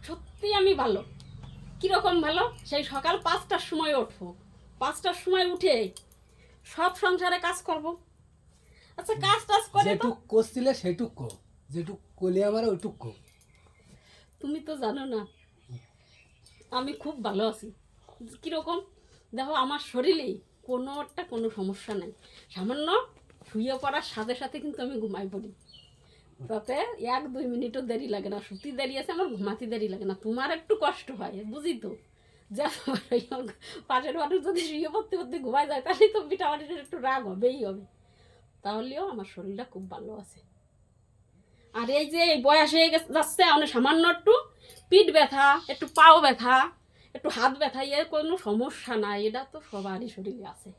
সত্যি আমি ভালো। কিরকম ভালো? সেই সকাল 5টার সময় উঠবো, 5টার সময় উঠে সব সংসারে কাজ করব। আচ্ছা, কাজ টাজ করে যেটুক করছিলে সেটুক কো, যেটুক কলি আমার ওইটুক কো। তুমি তো জানো না আমি খুব ভালো আছি। কিরকম দেখো, আমার শরীরে কোনো সমস্যা নাই। সামান্য শুয়ে পড়ার সাথে সাথে কিন্তু আমি ঘুমাই পড়ি, তাতে 1-2 মিনিটও দেরি লাগে না। শুতে দেরি আছে, আমার ঘুমাতে দেরি লাগে না। তোমার একটু কষ্ট হয়, বুঝি তো, যা পাশের মানুষ যদি শুয়ে পড়তে পড়তে ঘুমায় যায় তাহলে তো পিঠামাটির একটু রাগ হবেই হবে। তাহলেও আমার শরীরটা খুব ভালো আছে। আর এই যে বয়স হয়ে যাচ্ছে, অনেক সামান্য একটু পিঠ ব্যথা, একটু পাও ব্যথা, একটু হাত ব্যথা, এর কোনো সমস্যা নাই। এটা তো সবারই শরীরে আছে।